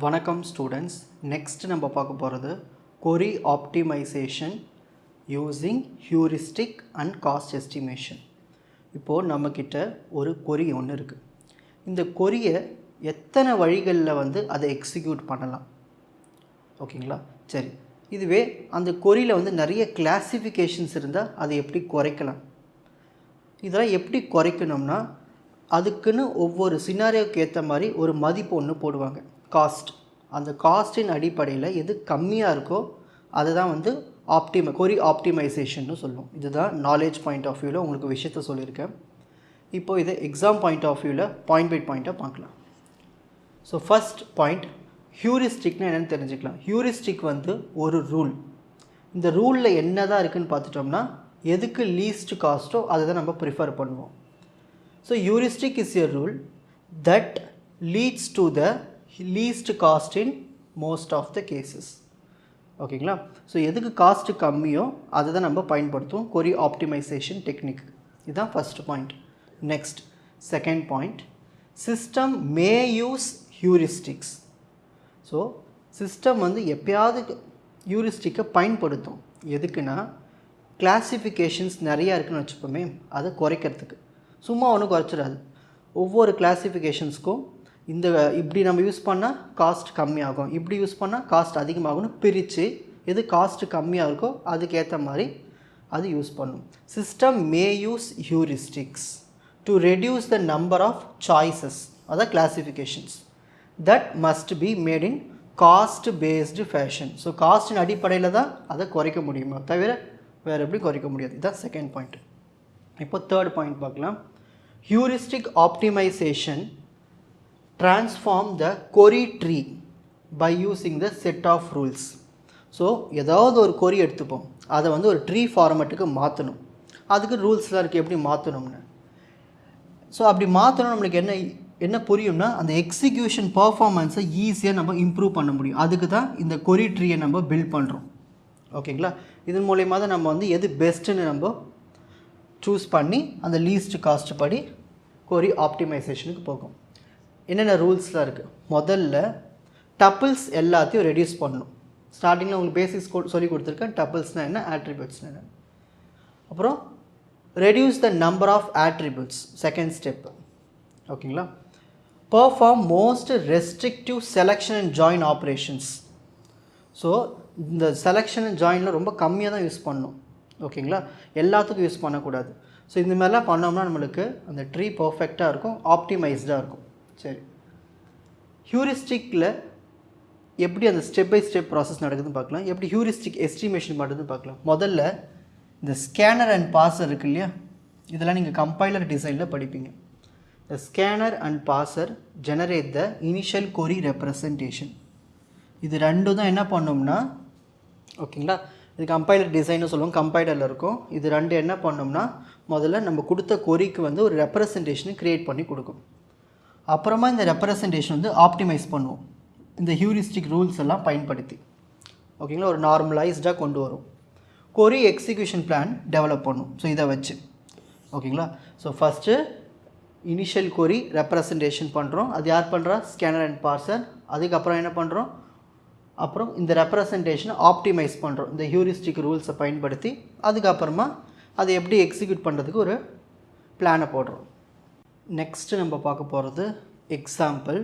வணக்கம் students. Next நம்ம பார்க்க போகிறது query optimization using heuristic and cost estimation. இப்போது நம்மக்கிட்ட ஒரு query ஒன்று இருக்குது. இந்த queryயை எத்தனை வழிகளில் அதை எக்ஸிக்யூட் பண்ணலாம், ஓகேங்களா? சரி, இதுவே அந்த queryயில் நிறைய கிளாசிஃபிகேஷன்ஸ் இருந்தால் அதை எப்படி குறைக்கலாம்? இதெல்லாம் எப்படி குறைக்கணும்னா அதுக்குன்னு ஒவ்வொரு சினாரியோக்கு ஏற்ற மாதிரி ஒரு மதிப்பு ஒன்று போடுவாங்க, காஸ்ட். அந்த காஸ்ட்டின் அடிப்படையில் எது கம்மியாக இருக்கோ அதை தான் query ஆப்டிமைசேஷன்னு சொல்லுவோம். இதுதான் நாலேஜ் பாயிண்ட் ஆஃப் வியூவில் உங்களுக்கு விஷயத்த சொல்லியிருக்கேன். இப்போது இதை எக்ஸாம் பாயிண்ட் ஆஃப் வியூவில் பாயிண்ட் பை பாயிண்ட்டாக பார்க்கலாம். ஸோ ஃபஸ்ட் பாயிண்ட், ஹியூரிஸ்டிக்னு என்னென்னு தெரிஞ்சுக்கலாம். ஹியூரிஸ்டிக் ஒரு ரூல். இந்த ரூலில் என்ன தான் இருக்குதுன்னு பார்த்துட்டோம்னா எதுக்கு லீஸ்ட் காஸ்ட்டோ அதை தான் நம்ம ப்ரிஃபர் பண்ணுவோம். So heuristic is a rule that leads to the least cost in most of the cases. ஓகேங்களா? ஸோ எதுக்கு காஸ்ட்டு கம்மியோ அதை தான் நம்ம பயன்படுத்துவோம் query optimization technique. இதுதான் first point. Next second point, system may use heuristics. So system எப்பயாவது ஹியூரிஸ்டிக்கை பயன்படுத்தும். எதுக்குன்னா கிளாசிஃபிகேஷன்ஸ் நிறையா இருக்குதுன்னு வச்சுப்போமே, அதை குறைக்கிறதுக்கு. சும்மா ஒன்றும் குறைச்சிடாது. ஒவ்வொரு கிளாசிஃபிகேஷன்ஸ்க்கும் இப்படி நம்ம யூஸ் பண்ணால் காஸ்ட் கம்மியாகும், இப்படி யூஸ் பண்ணால் காஸ்ட் அதிகமாகும்னு பிரித்து எது காஸ்ட்டு கம்மியாக இருக்கோ அதுக்கேற்ற மாதிரி அது யூஸ் பண்ணும். System may use heuristics to reduce the number of choices, அதான் classifications, that must be made in cost based fashion. So காஸ்டின் அடிப்படையில் தான் அதை குறைக்க முடியுமா தவிர வேறு எப்படி குறைக்க முடியாது. இதுதான் செகண்ட் பாயிண்ட். இப்போ தேர்ட் பாயிண்ட் பார்க்கலாம். Heuristic optimisation transform the query tree by using the set of rules. So ஏதாவது ஒரு query எடுத்துப்போம், அதை ஒரு ட்ரீ ஃபார்மேட்டுக்கு மாற்றணும். அதுக்கு ரூல்ஸ்லாம் இருக்குது எப்படி மாற்றணும்னு. ஸோ அப்படி மாற்றணும் நம்மளுக்கு என்ன புரியும்னா அந்த எக்ஸிக்யூஷன் பர்ஃபார்மன்ஸை ஈஸியாக நம்ம இம்ப்ரூவ் பண்ண முடியும். அதுக்கு தான் இந்த query ட்ரீயை நம்ம பில்ட் பண்ணுறோம். ஓகேங்களா? இதன் மூலயமா தான் நம்ம எது பெஸ்ட்டுன்னு நம்ம சூஸ் பண்ணி அந்த லீஸ்ட் காஸ்ட் படி query ஆப்டிமைசேஷனுக்கு போகும். என்னென்ன ரூல்ஸ்லாம் இருக்குது? முதல்ல டப்பிள்ஸ் எல்லாத்தையும் ரெடியூஸ் பண்ணணும். ஸ்டார்டிங்கில் உங்களுக்கு பேசிக்ஸ் சொல்லி கொடுத்துருக்கேன். டப்பிள்ஸ்னால் என்ன, ஆட்ரிபியூட்ஸ்னால் என்ன. அப்புறம் reduce the number of attributes, second step. ஓகேங்களா? Perform most restrictive selection and join operations. So இந்த செலெக்ஷன் அண்ட் ஜாயினில் ரொம்ப கம்மியாக தான் யூஸ் பண்ணணும். ஓகேங்களா? எல்லாத்துக்கும் யூஸ் பண்ணக்கூடாது. ஸோ இந்த மாதிரிலாம் பண்ணோம்னா நம்மளுக்கு அந்த ட்ரீ பர்ஃபெக்டாக இருக்கும், ஆப்டிமைஸ்டாக இருக்கும். சரி, ஹியூரிஸ்டிக்கில் எப்படி அந்த ஸ்டெப் பை ஸ்டெப் ப்ராசஸ் நடக்குதுன்னு பார்க்கலாம். எப்படி ஹியூரிஸ்டிக் எஸ்டிமேஷன் பண்ணுறதுன்னு பார்க்கலாம். முதல்ல இந்த ஸ்கேனர் அண்ட் பார்சர் இருக்குது இல்லையா, இதெல்லாம் நீங்கள் கம்பைலர் டிசைனில் படிப்பீங்க. The scanner and parser generate the initial query representation. இது ரெண்டும் தான் என்ன பண்ணோம்னா, ஓகேங்களா, இது கம்பைலர் டிசைன்னு சொல்லுவோம், கம்பைலரில் இருக்கும். இது ரெண்டு என்ன பண்ணோம்னா முதல்ல நம்ம கொடுத்த queryக்கு ஒரு ரெப்ரசன்டேஷனை க்ரியேட் பண்ணி கொடுக்கும். அப்புறமா இந்த ரெப்ரசன்டேஷன் ஆப்டிமைஸ் பண்ணுவோம் இந்த ஹியூரிஸ்டிக் ரூல்ஸ் எல்லாம் பயன்படுத்தி. ஓகேங்களா? ஒரு நார்மலைஸ்டாக கொண்டு வரும். query எக்ஸிக்யூஷன் பிளான் டெவலப் பண்ணும். ஸோ இதை வச்சு, ஓகேங்களா? So first initial query representation பண்ணுறோம். அது யார் பண்ணுறா? Scanner and parser. அதுக்கப்புறம் என்ன பண்ணுறோம்? அப்புறம் இந்த ரெப்ரசன்டேஷனை ஆப்டிமைஸ் பண்ணுறோம் இந்த ஹியூரிஸ்டிக் ரூல்ஸை பயன்படுத்தி. அதுக்கப்புறமா அதை எப்படி எக்ஸிக்யூட் பண்ணுறதுக்கு ஒரு பிளானை போடுறோம். நெக்ஸ்ட்டு நம்ம பார்க்க போகிறது example.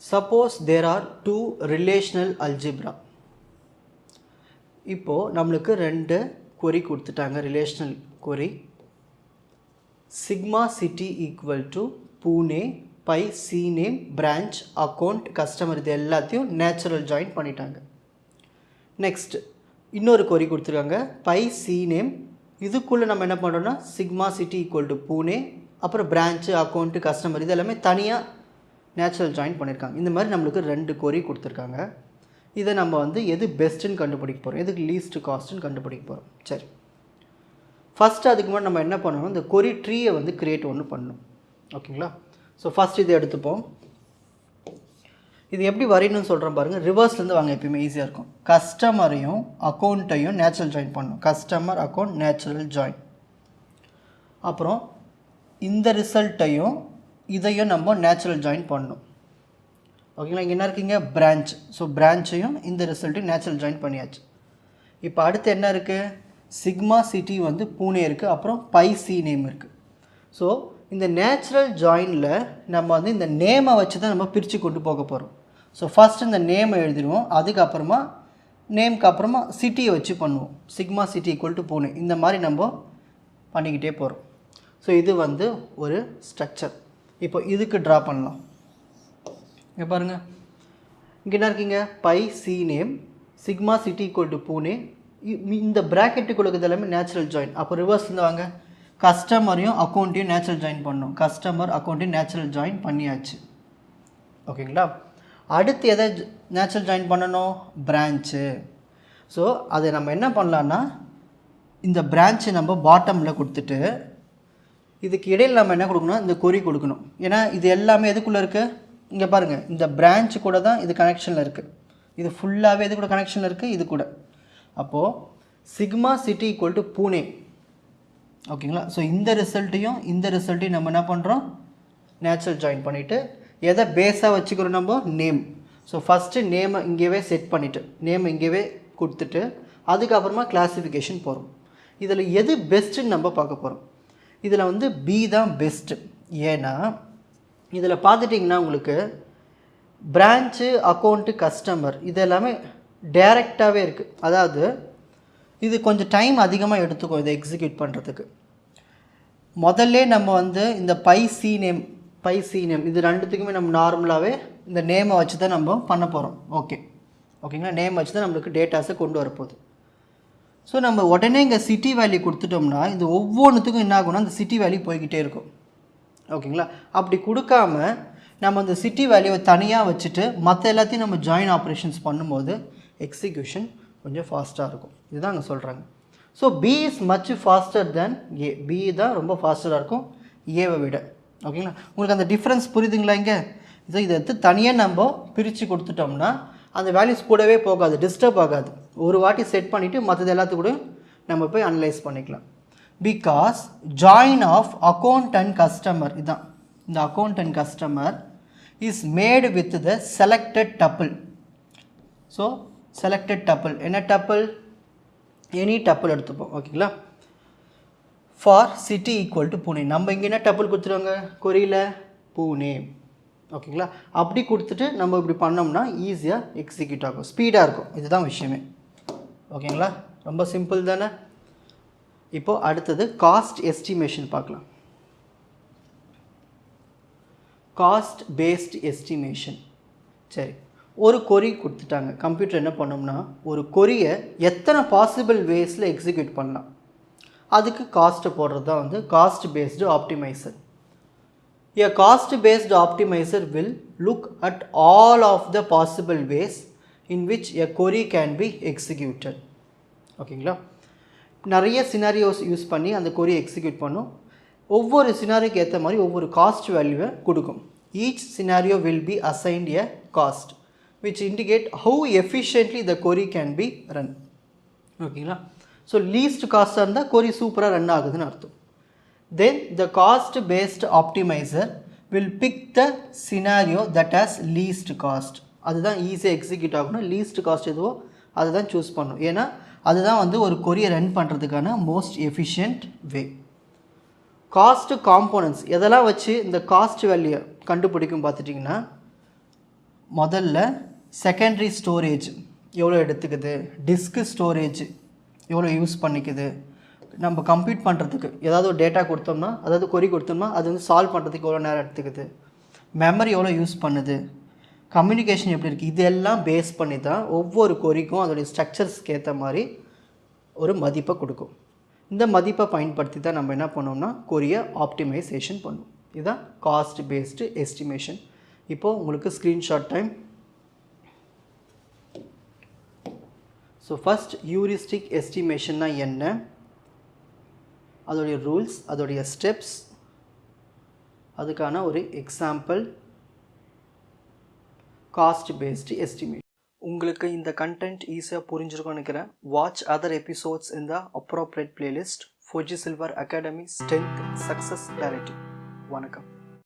Suppose there are 2 relational algebra. இப்போது நம்மளுக்கு 2 query கொடுத்துட்டாங்க, relational query. Sigma city equal to Pune pi C name branch account customer, இது எல்லாத்தையும் நேச்சுரல் ஜாயின் பண்ணிட்டாங்க. நெக்ஸ்ட் இன்னொரு query கொடுத்துருக்காங்க, பை சி நேம். இதுக்குள்ளே நம்ம என்ன பண்ணுறோன்னா sigma city equal to Pune, அப்புறம் பிரான்ச்சு அக்கௌண்ட்டு கஸ்டமர், இது எல்லாமே தனியாக நேச்சுரல் ஜாயின் பண்ணியிருக்காங்க. இந்த மாதிரி நம்மளுக்கு 2 query கொடுத்துருக்காங்க. இதை நம்ம எது பெஸ்ட்டுன்னு கண்டுபிடிக்க போகிறோம், எதுக்கு லீஸ்ட் காஸ்ட்டுன்னு கண்டுபிடிக்க போகிறோம். சரி, ஃபஸ்ட்டு அதுக்கு முன்னாடி நம்ம என்ன பண்ணணும், இந்த query ட்ரீயை க்ரியேட் ஒன்று பண்ணணும். ஓகேங்களா? ஸோ ஃபஸ்ட் இதை எடுத்துப்போம். இது எப்படி வரையணும்னு சொல்கிறேன் பாருங்கள். ரிவர்ஸ்லேருந்து வாங்க, எப்பயுமே ஈஸியாக இருக்கும். கஸ்டமரையும் அக்கௌண்ட்டையும் நேச்சுரல் ஜாயின் பண்ணணும். Customer account natural join. அப்புறம் இந்த ரிசல்ட்டையும் இதையும் நம்ம நேச்சுரல் ஜாயின் பண்ணணும். ஓகேங்களா. இங்கே என்ன இருக்குங்க பிரான்ச். ஸோ பிரான்ச்சையும் இந்த ரிசல்ட்டையும் நேச்சுரல் ஜாயின் பண்ணியாச்சு. இப்போ அடுத்து என்ன இருக்குது, சிக்மா சிட்டி வந்து பூனே இருக்குது, அப்புறம் பை சி நேம் இருக்குது. ஸோ இந்த நேச்சுரல் ஜாயினில் நம்ம வந்து இந்த நேமை வச்சு தான் நம்ம பிரித்து கொண்டு போக போகிறோம். ஸோ ஃபஸ்ட் இந்த நேமை எழுதிடுவோம், அதுக்கப்புறமா நேம்க்கு அப்புறமா சிட்டியை வச்சு பண்ணுவோம். Sigma city equal to Pune, இந்த மாதிரி நம்ம பண்ணிக்கிட்டே போகிறோம். ஸோ இது வந்து ஒரு ஸ்ட்ரக்சர். இப்போ இதுக்கு ட்ரா பண்ணலாம். இங்கே பாருங்கள், இங்கே என்ன இருக்கீங்க pi C name sigma city equal to Pune. இந்த ப்ராக்கெட்டுக்குள்ளது எல்லாமே நேச்சுரல் ஜாயின். அப்போ ரிவர்ஸ்லேருந்து வாங்க, கஸ்டமரையும் அக்கௌண்ட்டையும் நேச்சுரல் ஜாயின் பண்ணணும். கஸ்டமர் அக்கௌண்ட்டையும் நேச்சுரல் ஜாயின் பண்ணியாச்சு. ஓகேங்களா. அடுத்து எதை நேச்சுரல் ஜாயின் பண்ணணும், பிரான்ச்சு. ஸோ அதை நம்ம என்ன பண்ணலான்னா, இந்த பிரான்ச்சை நம்ம பாட்டமில் கொடுத்துட்டு இதுக்கு இடையில் நம்ம என்ன கொடுக்கணும், இந்த கொரி கொடுக்கணும். ஏன்னா இது எல்லாமே எதுக்குள்ளே இருக்குது, இங்கே பாருங்கள், இந்த பிரான்ச்சு கூட தான் இது கனெக்ஷனில் இருக்குது. இது ஃபுல்லாகவே எது கூட கனெக்ஷனில் இருக்குது, இது கூட. அப்போது sigma city equal to Pune. ஓகேங்களா. ஸோ இந்த ரிசல்ட்டையும் நம்ம என்ன பண்ணுறோம், நேச்சுரல் ஜாயின் பண்ணிவிட்டு எதை பேஸாக வச்சுக்கிறோம் நம்ம, நேம். ஸோ ஃபஸ்ட்டு நேமை இங்கேயே செட் பண்ணிவிட்டு நேம் இங்கேயே கொடுத்துட்டு அதுக்கப்புறமா கிளாஸிஃபிகேஷன் போகிறோம். இதில் எது பெஸ்ட்டுன்னு நம்ம பார்க்க போகிறோம். இதில் வந்து பி தான் பெஸ்ட்டு. ஏன்னா இதில் பார்த்துட்டிங்கன்னா உங்களுக்கு பிரான்ச்சு அக்கௌண்ட்டு கஸ்டமர் இது எல்லாமே டைரெக்டாகவே இருக்குது. அதாவது இது கொஞ்சம் டைம் அதிகமாக எடுத்துக்கும் இதை எக்ஸிக்யூட் பண்ணுறதுக்கு. முதல்ல நம்ம வந்து இந்த பை சி நேம் இது ரெண்டுத்துக்குமே நம்ம நார்மலாகவே இந்த நேமை வச்சு தான் நம்ம பண்ண போகிறோம். ஓகேங்களா. நேம் வச்சு தான் நம்மளுக்கு டேட்டாஸை கொண்டு வரப்போகுது. ஸோ நம்ம உடனே இங்கே சிட்டி வேல்யூ கொடுத்துட்டோம்னா இந்த ஒவ்வொன்றுத்துக்கும் என்ன ஆகும்னா அந்த சிட்டி வேல்யூ போய்கிட்டே இருக்கும். ஓகேங்களா. அப்படி கொடுக்காம நம்ம அந்த சிட்டி வேல்யூவை தனியாக வச்சுட்டு மற்ற எல்லாத்தையும் நம்ம ஜாயின் ஆப்ரேஷன்ஸ் பண்ணும்போது எக்ஸிக்யூஷன் கொஞ்சம் ஃபாஸ்ட்டாக இருக்கும். இதுதான் அங்கே சொல்கிறாங்க. So B is much faster than A. B தான் ரொம்ப ஃபாஸ்டராக இருக்கும் ஏவை விட. ஓகேங்களா. உங்களுக்கு அந்த டிஃப்ரென்ஸ் புரியுதுங்களா இங்கே. ஸோ இதை எடுத்து தனியாக நம்ம பிரித்து கொடுத்துட்டோம்னா அந்த வேல்யூஸ் கூடவே போகாது, டிஸ்டர்ப் ஆகாது. ஒரு வாட்டி செட் பண்ணிவிட்டு மற்றது எல்லாத்துக்கூட நம்ம போய் அனலைஸ் பண்ணிக்கலாம். Because join of account and customer, இதுதான் இந்த account and customer is made with the selected tuple. So selected tuple என்ன டப்பிள், எனி டப்பிள் எடுத்துப்போம். ஓகேங்களா. For city equal to Pune. நம்ம இங்கே என்ன டப்பிள் கொடுத்துருவாங்க கொரியில், பூனே. ஓகேங்களா. அப்படி கொடுத்துட்டு நம்ம இப்படி பண்ணோம்னா ஈஸியாக எக்ஸிக்யூட் ஆகும், ஸ்பீடாக இருக்கும். இதுதான் விஷயமே. ஓகேங்களா. ரொம்ப சிம்பிள் தானே. இப்போது அடுத்தது காஸ்ட் எஸ்டிமேஷன் பார்க்கலாம். Cost paste estimation. சரி, ஒரு கொரி கொடுத்துட்டாங்க. கம்ப்யூட்டர் என்ன பண்ணோம்னா ஒரு கொரியை எத்தனை பாசிபிள் வேஸில் எக்ஸிக்யூட் பண்ணலாம், அதுக்கு காஸ்ட்டை போடுறது தான் வந்து cost based optimiser. A cost based optimizer will look at all of the possible ways in which a query can be executed. ஓகேங்களா. நிறைய சினாரியோஸ் யூஸ் பண்ணி அந்த கொரி எக்ஸிக்யூட் பண்ணும். ஒவ்வொரு சினாரியோக்கு ஏற்ற மாதிரி ஒவ்வொரு காஸ்ட் வேல்யூவை கொடுக்கும். Each scenario will be assigned a cost which indicate how efficiently the query can be run. ஓகேங்களா. ஸோ லீஸ்ட் காஸ்ட்டாக இருந்தால் கொரி சூப்பராக ரன் ஆகுதுன்னு அர்த்தம். Then the cost based optimizer will pick the scenario that has least cost. அதுதான் ஈஸியாக execute ஆகணும். Least cost எதுவோ அதுதான் சூஸ் பண்ணணும். ஏன்னா அதுதான் வந்து ஒரு கொரியை ரன் பண்ணுறதுக்கான மோஸ்ட் எஃபிஷியன்ட் வே. காஸ்ட் காம்போனன்ட்ஸ் எதெல்லாம் வச்சு இந்த காஸ்ட் வேல்யூ கண்டுபிடிக்கும் பார்த்துட்டிங்கன்னா, முதல்ல செகண்டரி ஸ்டோரேஜ் எவ்வளோ எடுத்துக்குது, டிஸ்க் ஸ்டோரேஜ் எவ்வளோ யூஸ் பண்ணிக்குது, நம்ம கம்ப்யூட் பண்ணுறதுக்கு ஏதாவது ஒரு டேட்டா கொடுத்தோம்னா, அதாவது கொரி கொடுத்தோம்னா அது வந்து சால்வ் பண்ணுறதுக்கு எவ்வளோ நேரம் எடுத்துக்குது, மெமரி எவ்வளோ யூஸ் பண்ணுது, கம்யூனிகேஷன் எப்படி இருக்குது, இதெல்லாம் பேஸ் பண்ணி தான் ஒவ்வொரு கொரிக்கும் அதோடைய ஸ்ட்ரக்சர்ஸ்க்கு ஏற்ற மாதிரி ஒரு மதிப்பை கொடுக்கும். இந்த மதிப்பை பயன்படுத்தி தான் நம்ம என்ன பண்ணோம்னா கொரியை ஆப்டிமைசேஷன் பண்ணுவோம். இதுதான் காஸ்ட் பேஸ்டு எஸ்டிமேஷன். இப்போது உங்களுக்கு screenshot time. So first heuristic எஸ்டிமேஷன்னா என்ன, அதோடைய ரூல்ஸ், அதோடைய ஸ்டெப்ஸ், அதுக்கான ஒரு எக்ஸாம்பிள், காஸ்ட் பேஸ்டு எஸ்டிமேட். உங்களுக்கு இந்த கண்டென்ட் ஈஸியாக புரிஞ்சிருக்கும்னு நினைக்கிறேன். வாட்ச் அதர் எபிசோட்ஸ் இன் த appropriate playlist. Four G silver academy strength success directive. வணக்கம்.